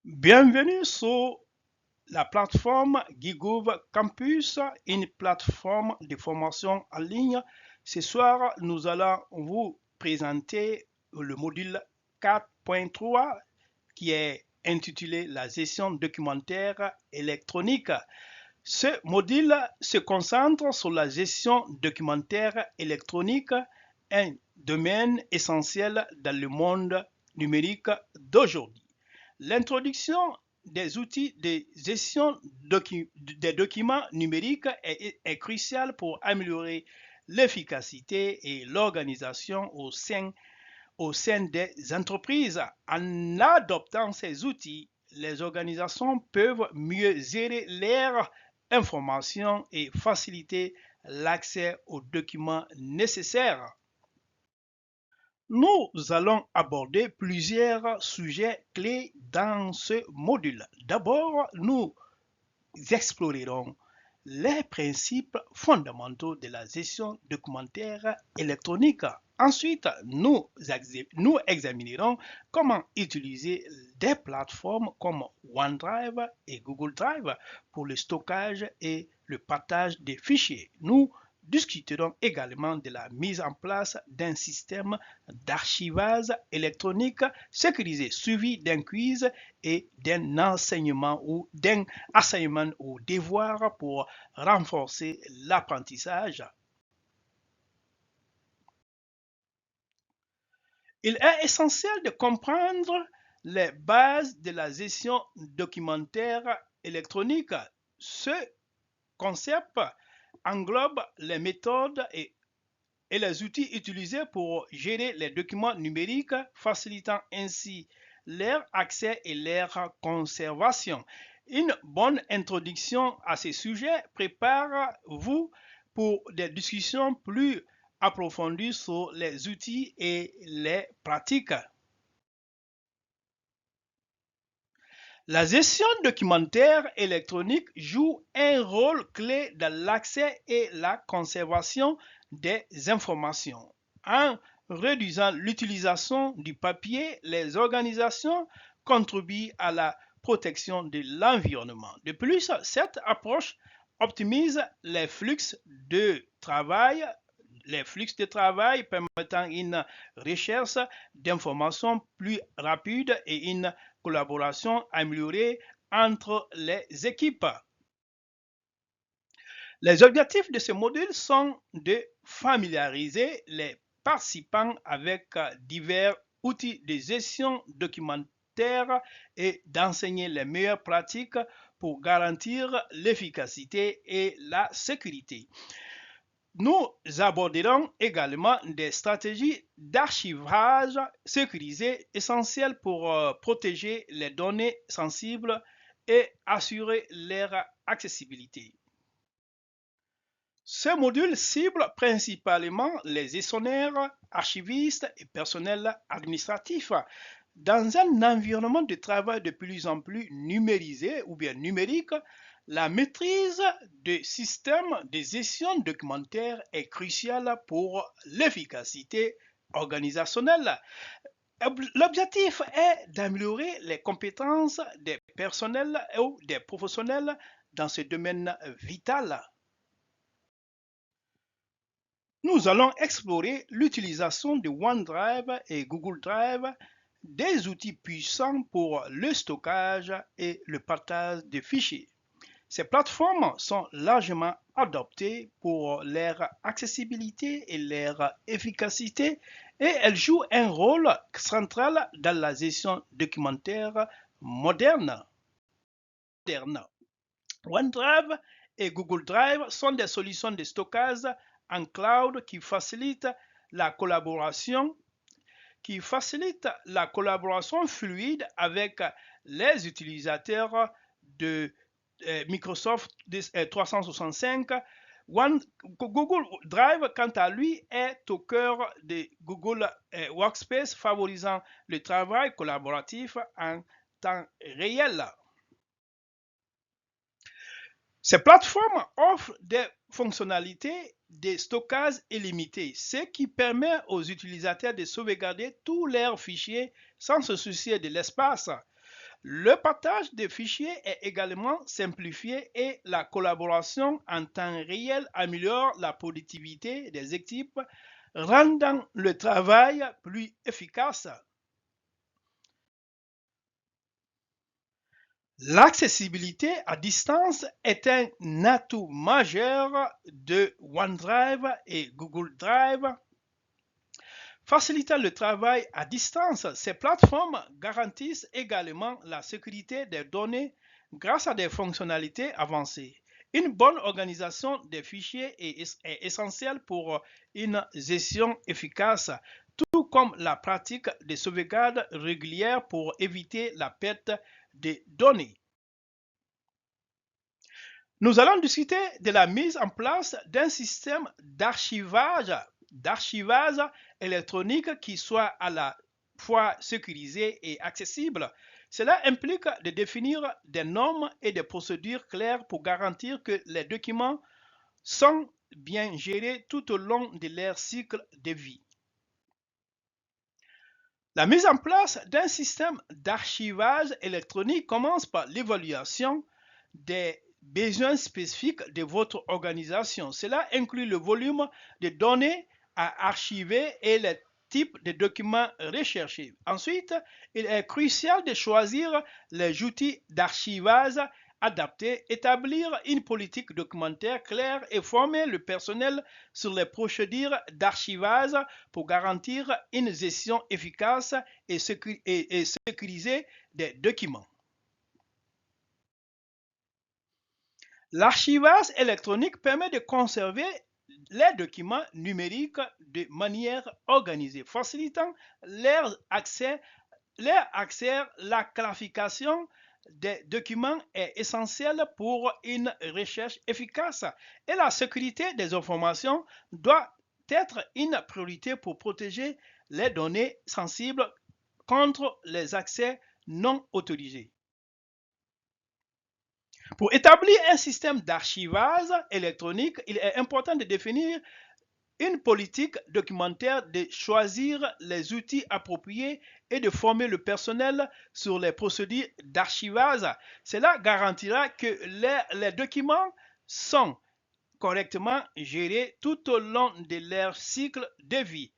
Bienvenue sur la plateforme Gigouv Campus, une plateforme de formation en ligne. Ce soir, nous allons vous présenter le module 4.3 qui est intitulé La gestion documentaire électronique. Ce module se concentre sur la gestion documentaire électronique, un domaine essentiel dans le monde numérique d'aujourd'hui. L'introduction des outils de gestion des documents numériques est cruciale pour améliorer l'efficacité et l'organisation au sein des entreprises. En adoptant ces outils, les organisations peuvent mieux gérer leurs informations et faciliter l'accès aux documents nécessaires. Nous allons aborder plusieurs sujets clés dans ce module. D'abord, nous explorerons les principes fondamentaux de la gestion documentaire électronique. Ensuite, nous examinerons comment utiliser des plateformes comme OneDrive et Google Drive pour le stockage et le partage des fichiers. Nous discuterons également de la mise en place d'un système d'archivage électronique sécurisé suivi d'un quiz et d'un enseignement ou d'un assignment ou devoir pour renforcer l'apprentissage. Il est essentiel de comprendre les bases de la gestion documentaire électronique. Ce concept englobe les méthodes et les outils utilisés pour gérer les documents numériques, facilitant ainsi leur accès et leur conservation. Une bonne introduction à ces sujets prépare-vous pour des discussions plus approfondies sur les outils et les pratiques. La gestion documentaire électronique joue un rôle clé dans l'accès et la conservation des informations. En réduisant l'utilisation du papier, les organisations contribuent à la protection de l'environnement. De plus, cette approche optimise les flux de travail permettant une recherche d'informations plus rapide et une collaboration améliorée entre les équipes. Les objectifs de ce module sont de familiariser les participants avec divers outils de gestion documentaire et d'enseigner les meilleures pratiques pour garantir l'efficacité et la sécurité. Nous aborderons également des stratégies d'archivage sécurisé essentielles pour protéger les données sensibles et assurer leur accessibilité. Ce module cible principalement les gestionnaires, archivistes et personnels administratifs. Dans un environnement de travail de plus en plus numérisé ou bien numérique, la maîtrise des systèmes de gestion documentaire est cruciale pour l'efficacité organisationnelle. L'objectif est d'améliorer les compétences des personnels ou des professionnels dans ce domaine vital. Nous allons explorer l'utilisation de OneDrive et Google Drive, des outils puissants pour le stockage et le partage de fichiers. Ces plateformes sont largement adoptées pour leur accessibilité et leur efficacité et elles jouent un rôle central dans la gestion documentaire moderne. OneDrive et Google Drive sont des solutions de stockage en cloud qui facilitent la collaboration fluide avec les utilisateurs de Microsoft 365. Google Drive, quant à lui, est au cœur de Google Workspace, favorisant le travail collaboratif en temps réel. Ces plateformes offrent des fonctionnalités de stockage illimité, ce qui permet aux utilisateurs de sauvegarder tous leurs fichiers sans se soucier de l'espace. Le partage des fichiers est également simplifié et la collaboration en temps réel améliore la productivité des équipes, rendant le travail plus efficace. L'accessibilité à distance est un atout majeur de OneDrive et Google Drive. Facilitant le travail à distance, ces plateformes garantissent également la sécurité des données grâce à des fonctionnalités avancées. Une bonne organisation des fichiers est essentielle pour une gestion efficace, tout comme la pratique de sauvegarde régulière pour éviter la perte des données. Nous allons discuter de la mise en place d'un système d'archivage électronique qui soit à la fois sécurisé et accessible. Cela implique de définir des normes et des procédures claires pour garantir que les documents sont bien gérés tout au long de leur cycle de vie. La mise en place d'un système d'archivage électronique commence par l'évaluation des besoins spécifiques de votre organisation. Cela inclut le volume de données à archiver et le type de documents recherchés. Ensuite, il est crucial de choisir les outils d'archivage adaptés, établir une politique documentaire claire et former le personnel sur les procédures d'archivage pour garantir une gestion efficace et sécurisée des documents. L'archivage électronique permet de conserver les documents numériques de manière organisée, facilitant leur accès. La classification des documents est essentielle pour une recherche efficace et la sécurité des informations doit être une priorité pour protéger les données sensibles contre les accès non autorisés. Pour établir un système d'archivage électronique, il est important de définir une politique documentaire, de choisir les outils appropriés et de former le personnel sur les procédures d'archivage. Cela garantira que les documents sont correctement gérés tout au long de leur cycle de vie.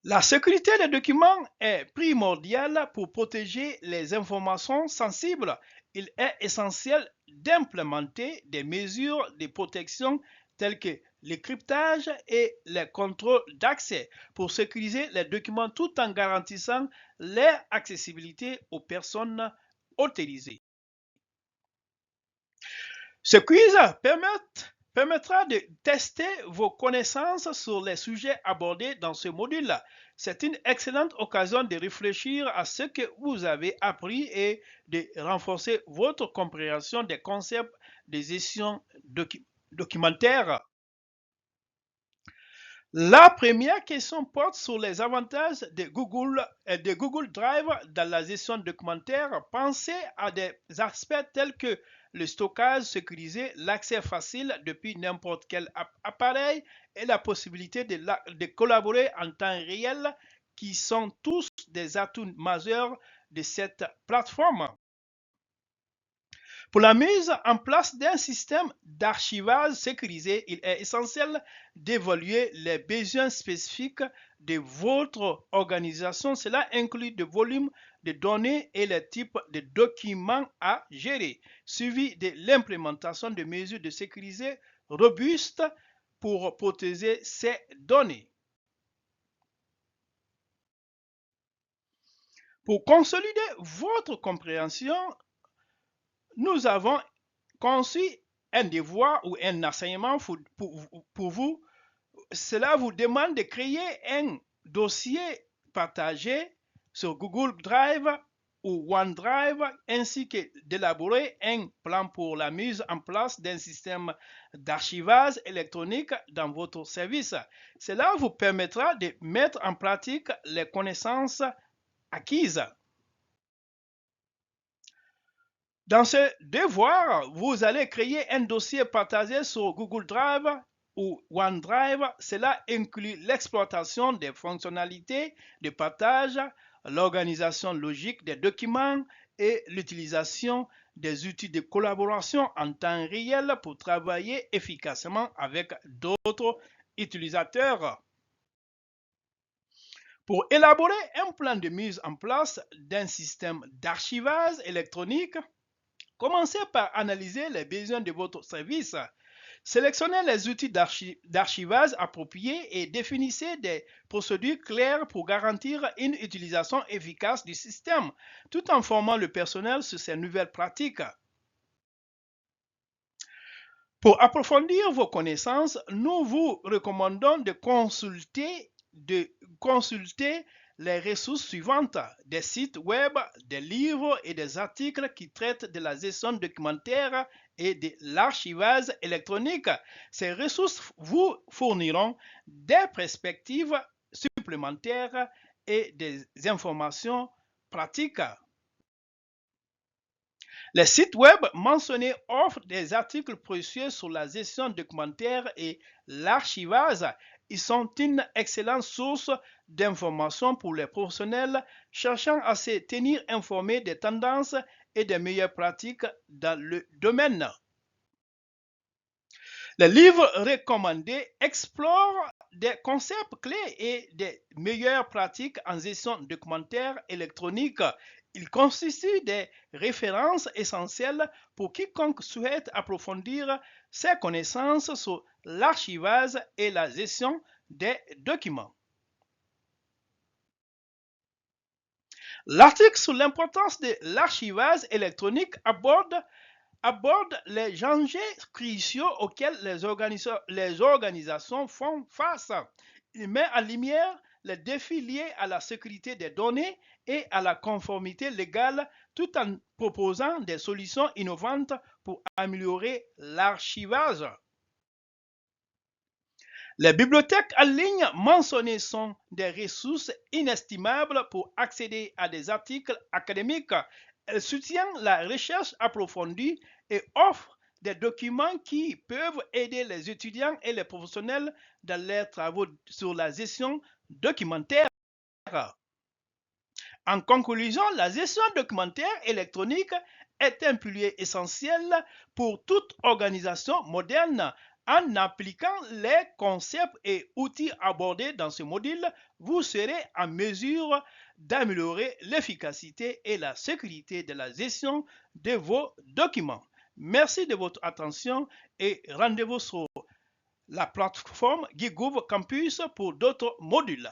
La sécurité des documents est primordiale pour protéger les informations sensibles. Il est essentiel d'implémenter des mesures de protection telles que le cryptage et les contrôles d'accès pour sécuriser les documents tout en garantissant leur accessibilité aux personnes autorisées. Ce quiz permettra de tester vos connaissances sur les sujets abordés dans ce module. C'est une excellente occasion de réfléchir à ce que vous avez appris et de renforcer votre compréhension des concepts de gestion documentaire. La première question porte sur les avantages de Google Drive dans la gestion documentaire. Pensez à des aspects tels que le stockage sécurisé, l'accès facile depuis n'importe quel appareil et la possibilité de collaborer en temps réel qui sont tous des atouts majeurs de cette plateforme. Pour la mise en place d'un système d'archivage sécurisé, il est essentiel d'évaluer les besoins spécifiques de votre organisation. Cela inclut le volume de données et le type de documents à gérer, suivi de l'implémentation de mesures de sécurité robustes pour protéger ces données. Pour consolider votre compréhension, nous avons conçu un devoir ou un enseignement pour vous. Cela vous demande de créer un dossier partagé sur Google Drive ou OneDrive ainsi que d'élaborer un plan pour la mise en place d'un système d'archivage électronique dans votre service. Cela vous permettra de mettre en pratique les connaissances acquises. Dans ce devoir, vous allez créer un dossier partagé sur Google Drive ou OneDrive, cela inclut l'exploitation des fonctionnalités de partage, l'organisation logique des documents et l'utilisation des outils de collaboration en temps réel pour travailler efficacement avec d'autres utilisateurs. Pour élaborer un plan de mise en place d'un système d'archivage électronique, commencez par analyser les besoins de votre service. Sélectionnez les outils d'archivage appropriés et définissez des procédures claires pour garantir une utilisation efficace du système, tout en formant le personnel sur ces nouvelles pratiques. Pour approfondir vos connaissances, nous vous recommandons de consulter les ressources suivantes: des sites web, des livres et des articles qui traitent de la gestion documentaire et de l'archivage électronique. Ces ressources vous fourniront des perspectives supplémentaires et des informations pratiques. Les sites web mentionnés offrent des articles précieux sur la gestion documentaire et l'archivage. Ils sont une excellente source d'informations pour les professionnels cherchant à se tenir informés des tendances et des meilleures pratiques dans le domaine. Les livres recommandés explorent des concepts clés et des meilleures pratiques en gestion documentaire électronique. Ils constituent des références essentielles pour quiconque souhaite approfondir ses connaissances sur l'archivage et la gestion des documents. L'article sur l'importance de l'archivage électronique aborde les enjeux cruciaux auxquels les organisations font face. Il met en lumière les défis liés à la sécurité des données et à la conformité légale, tout en proposant des solutions innovantes pour améliorer l'archivage. Les bibliothèques en ligne mentionnées sont des ressources inestimables pour accéder à des articles académiques. Elles soutiennent la recherche approfondie et offrent des documents qui peuvent aider les étudiants et les professionnels dans leurs travaux sur la gestion documentaire. En conclusion, la gestion documentaire électronique est un pilier essentiel pour toute organisation moderne. En appliquant les concepts et outils abordés dans ce module, vous serez en mesure d'améliorer l'efficacité et la sécurité de la gestion de vos documents. Merci de votre attention et rendez-vous sur la plateforme GitHub Campus pour d'autres modules.